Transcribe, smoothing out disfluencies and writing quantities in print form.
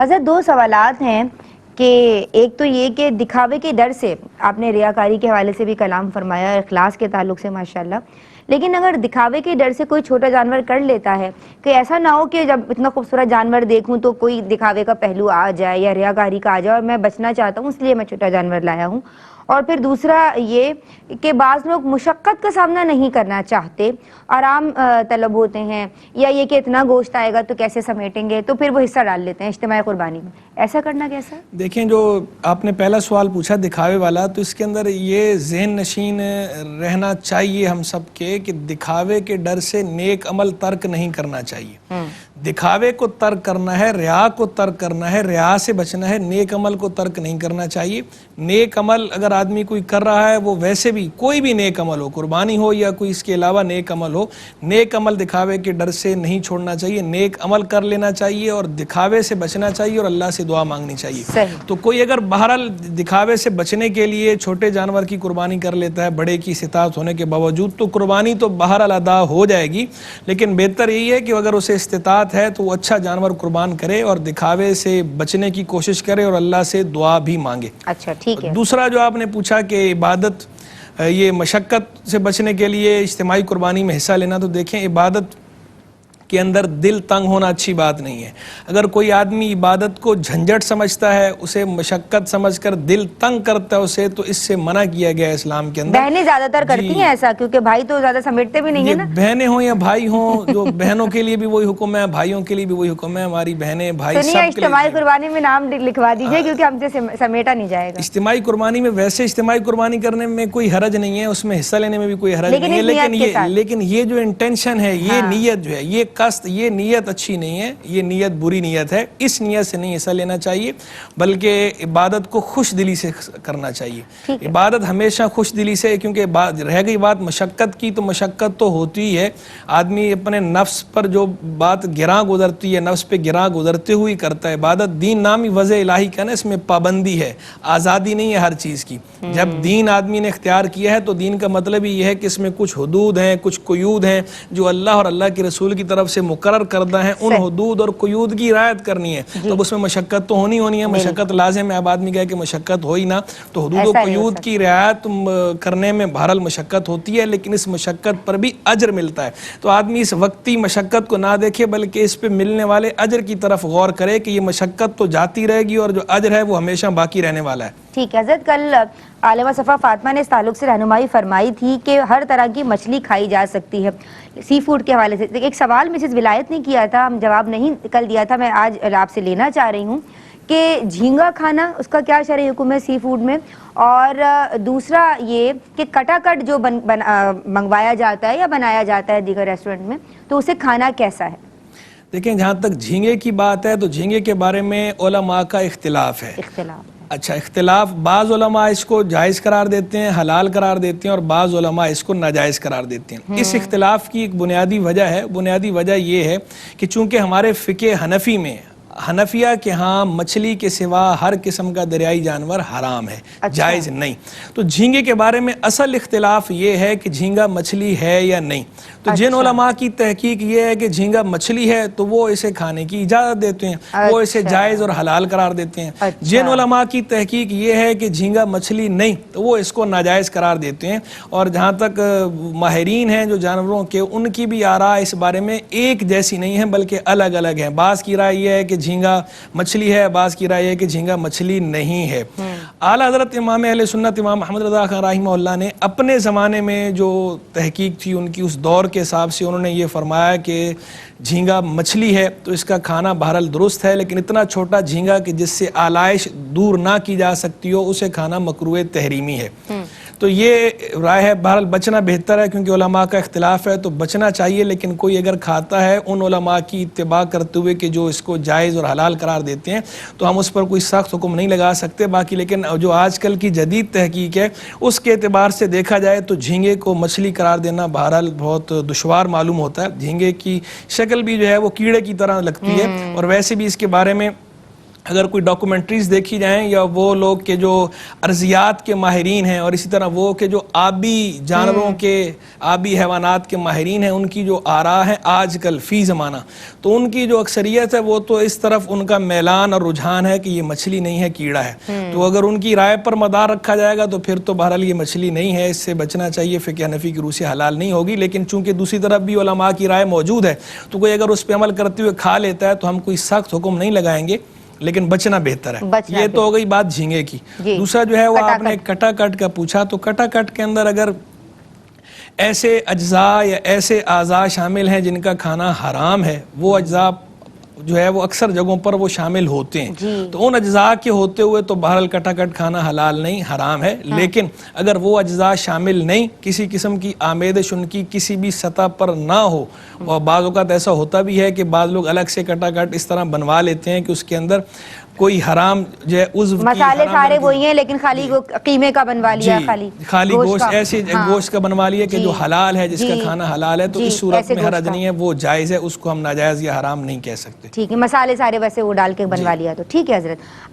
حضرت دو سوالات ہیں کہ ایک تو یہ کہ دکھاوے کے ڈر سے آپ نے ریاکاری کے حوالے سے بھی کلام فرمایا، اخلاص کے تعلق سے ماشاءاللہ، لیکن اگر دکھاوے کے ڈر سے کوئی چھوٹا جانور کر لیتا ہے کہ ایسا نہ ہو کہ جب اتنا خوبصورت جانور دیکھوں تو کوئی دکھاوے کا پہلو آ جائے یا ریاکاری کا آ جائے اور میں بچنا چاہتا ہوں اس لیے میں چھوٹا جانور لایا ہوں. اور پھر دوسرا یہ کہ بعض لوگ مشقت کا سامنا نہیں کرنا چاہتے، آرام طلب ہوتے ہیں، یا یہ کہ اتنا گوشت آئے گا تو کیسے سمیٹیں گے، تو پھر وہ حصہ ڈال لیتے ہیں اجتماعی قربانی میں. ایسا کرنا کیسا ہے؟ دیکھیں، جو آپ نے پہلا سوال پوچھا دکھاوے والا، تو اس کے اندر یہ ذہن نشین رہنا چاہیے ہم سب کے کہ دکھاوے کے ڈر سے نیک عمل ترک نہیں کرنا چاہیے. دکھاوے کو ترک کرنا ہے، ریا کو ترک کرنا ہے، ریا سے بچنا ہے، نیک عمل کو ترک نہیں کرنا چاہیے. نیک عمل اگر آدمی کوئی کر رہا ہے، وہ ویسے بھی کوئی بھی نیک عمل ہو، قربانی ہو یا کوئی اس کے علاوہ نیک عمل ہو، نیک عمل دکھاوے کے ڈر سے نہیں چھوڑنا چاہیے، نیک عمل کر لینا چاہیے اور دکھاوے سے بچنا چاہیے اور اللہ سے دعا مانگنی چاہیے. تو کوئی اگر بہرحال دکھاوے سے بچنے کے لیے چھوٹے جانور کی قربانی کر لیتا ہے بڑے کی استطاعت ہونے کے باوجود، تو قربانی تو بہرحال ادا ہو جائے گی، لیکن بہتر یہی ہے کہ اگر اسے استطاعت ہے تو وہ اچھا جانور قربان کرے اور دکھاوے سے بچنے کی کوشش کرے اور اللہ سے دعا بھی مانگے. اچھا ٹھیک ہے. دوسرا جو آپ نے پوچھا کہ عبادت، یہ مشقت سے بچنے کے لیے اجتماعی قربانی میں حصہ لینا، تو دیکھیں عبادت کے اندر دل تنگ ہونا اچھی بات نہیں ہے. اگر کوئی آدمی عبادت کو جھنجھٹ سمجھتا ہے، اسے مشقت سمجھ کر دل تنگ کرتا ہے اسے، تو اس سے منع کیا گیا ہے اسلام کے اندر. بہنیں زیادہ تر کرتی ہیں ایسا، کیونکہ بھائی تو زیادہ سمیٹتے بھی نہیں ہیں نا. بہنیں ہوں یا بھائی ہوں، جو بہنوں کے لیے بھی وہی حکم ہے، بھائیوں کے لیے بھی وہی حکم ہے. ہماری بہنیں بھائی سنیے، سب کے اجتماعی لیے قربانی میں نام لکھوا دیجئے کیونکہ ہم سے سمیٹا نہیں جائے گا. اجتماعی قربانی میں، ویسے اجتماعی قربانی کرنے میں کوئی حرج نہیں ہے، اس میں حصہ لینے میں بھی کوئی حرج نہیں ہے، لیکن یہ جو انٹینشن ہے، یہ نیت جو ہے، یہ قصد، یہ نیت اچھی نہیں ہے، یہ نیت بری نیت ہے. اس نیت سے نہیں حصہ لینا چاہیے، بلکہ عبادت کو خوش دلی سے کرنا چاہیے. عبادت ہمیشہ خوش دلی سے، کیونکہ رہ گئی بات مشقت کی، تو مشقت تو ہوتی ہی ہے. آدمی اپنے نفس پر جو بات گراں گزرتی ہے، نفس پہ گراں گزرتے ہوئی کرتا ہے. عبادت دین نامی وضع الہی کا نا، اس میں پابندی ہے، آزادی نہیں ہے ہر چیز کی. جب دین آدمی نے اختیار کیا ہے تو دین کا مطلب ہی یہ ہے کہ اس میں کچھ حدود ہیں، کچھ قیود ہیں جو اللہ اور اللہ کے رسول کی طرف سے مقرر کردہ ہیں. ان حدود اور قیود کی رعایت کرنی ہے. تو اس میں مشقت تو ہونی ہے، مشقت لازم ہے. اب آدمی کہے کہ مشقت ہوئی نہ، تو حدود و قیود کی رعایت کرنے میں بہرحال مشقت ہوتی ہے، لیکن اس مشقت پر بھی اجر ملتا ہے. تو آدمی اس وقتی مشقت کو نہ دیکھے، بلکہ اس پہ ملنے والے اجر کی طرف غور کرے کہ یہ مشقت تو جاتی رہے گی اور جو اجر ہے وہ ہمیشہ باقی رہنے والا ہے. ٹھیک ہے. حضرت کل عالمہ صفا فاطمہ نے اس تعلق سے رہنمائی فرمائی تھی کہ ہر طرح کی مچھلی کھائی جا سکتی ہے، سی فوڈ کے حوالے سے. ایک سوال مسز ولایت نے کیا تھا، ہم جواب نہیں کل دیا تھا، میں آج آپ سے لینا چاہ رہی ہوں کہ جھینگا کھانا اس کا کیا شرعی حکم ہے سی فوڈ میں، اور دوسرا یہ کہ کٹا کٹ جو منگوایا جاتا ہے یا بنایا جاتا ہے دیگر ریسٹورنٹ میں، تو اسے کھانا کیسا ہے؟ دیکھیں، جہاں تک جھینگے کی بات ہے تو جھینگے کے بارے میں علماء کا اختلاف ہے. اچھا، اختلاف، بعض علماء اس کو جائز قرار دیتے ہیں، حلال قرار دیتے ہیں، اور بعض علماء اس کو ناجائز قرار دیتے ہیں. اس اختلاف کی ایک بنیادی وجہ ہے، بنیادی وجہ یہ ہے کہ چونکہ ہمارے فقہ حنفی میں، حنفیہ کے ہاں مچھلی کے سوا ہر قسم کا دریائی جانور حرام ہے، جائز نہیں. تو جھینگے کے بارے میں اصل اختلاف یہ ہے کہ جھینگا مچھلی ہے یا نہیں. تو جن علماء کی تحقیق یہ ہے کہ جھینگا مچھلی ہے تو وہ اسے کھانے کی اجازت دیتے ہیں، وہ اسے جائز اور حلال قرار دیتے ہیں. جن علماء کی تحقیق یہ ہے کہ جھینگا مچھلی نہیں تو وہ اس کو ناجائز قرار دیتے ہیں. اور جہاں تک ماہرین ہیں جو جانوروں کے، ان کی بھی آراء اس بارے میں ایک جیسی نہیں ہے، بلکہ الگ الگ ہیں. بعض کی رائے یہ ہے کہ جھینگا مچھلی ہے، بعض کی رائے ہے کہ جھینگا مچھلی نہیں ہے. اعلیٰ حضرت امام اہل سنت امام محمد رضا خان رحمہ اللہ نے اپنے زمانے میں جو تحقیق تھی ان کی، اس دور کے حساب سے انہوں نے یہ فرمایا کہ جھینگا مچھلی ہے تو اس کا کھانا بہرحال درست ہے، لیکن اتنا چھوٹا جھینگا کہ جس سے آلائش دور نہ کی جا سکتی ہو، اسے کھانا مکروہ تحریمی ہے. تو یہ رائے ہے، بہرحال بچنا بہتر ہے، کیونکہ علماء کا اختلاف ہے تو بچنا چاہیے. لیکن کوئی اگر کھاتا ہے ان علماء کی اتباع کرتے ہوئے کہ جو اس کو جائز اور حلال قرار دیتے ہیں، تو ہم اس پر کوئی سخت حکم نہیں لگا سکتے. باقی لیکن جو آج کل کی جدید تحقیق ہے اس کے اعتبار سے دیکھا جائے تو جھینگے کو مچھلی قرار دینا بہرحال بہت دشوار معلوم ہوتا ہے. جھینگے کی شکل بھی جو ہے وہ کیڑے کی طرح لگتی ہے، اور ویسے بھی اس کے بارے میں اگر کوئی ڈاکومنٹریز دیکھی جائیں یا وہ لوگ کے جو ارضیات کے ماہرین ہیں اور اسی طرح وہ کہ جو آبی جانوروں کے آبی حیوانات کے ماہرین ہیں ان کی جو آراء ہیں آج کل فی زمانہ تو ان کی جو اکثریت ہے وہ تو اس طرف ان کا میلان اور رجحان ہے کہ یہ مچھلی نہیں ہے کیڑا ہے تو اگر ان کی رائے پر مدار رکھا جائے گا تو پھر تو بہرحال یہ مچھلی نہیں ہے اس سے بچنا چاہیے فقہ حنفی کی روح سے حلال نہیں ہوگی لیکن چونکہ دوسری طرف بھی علماء کی رائے موجود ہے تو کوئی اگر اس پہ عمل کرتے ہوئے کھا لیتا ہے تو ہم کوئی سخت حکم نہیں لگائیں گے لیکن بچنا بہتر ہے یہ تو ہو گئی بات جھینگے کی دوسرا جو ہے وہ آپ نے کٹا کٹ کا پوچھا تو کٹا کٹ کے اندر اگر ایسے اجزاء یا ایسے اعضاء شامل ہیں جن کا کھانا حرام ہے وہ اجزاء جو ہے وہ اکثر جگہوں پر وہ شامل ہوتے ہیں تو ان اجزاء کے ہوتے ہوئے تو بہرحال کٹا کٹ کھانا حلال نہیں حرام ہے لیکن اگر وہ اجزاء شامل نہیں کسی قسم کی آمیزش ان کی کسی بھی سطح پر نہ ہو اور بعض اوقات ایسا ہوتا بھی ہے کہ بعض لوگ الگ سے کٹا کٹ اس طرح بنوا لیتے ہیں کہ اس کے اندر کوئی حرام جو ہے عضو کی مسالے سارے وہی ہیں لیکن خالی قیمے کا بنوا لیا خالی گوشت ایسے گوشت کا بنوا لیا کہ جو حلال ہے جس کا کھانا حلال ہے تو اس صورت میں حرج نہیں ہے وہ جائز ہے اس کو ہم ناجائز یا حرام نہیں کہہ سکتے ٹھیک ہے مسالے سارے ویسے وہ ڈال کے بنوا لیا تو ٹھیک ہے حضرت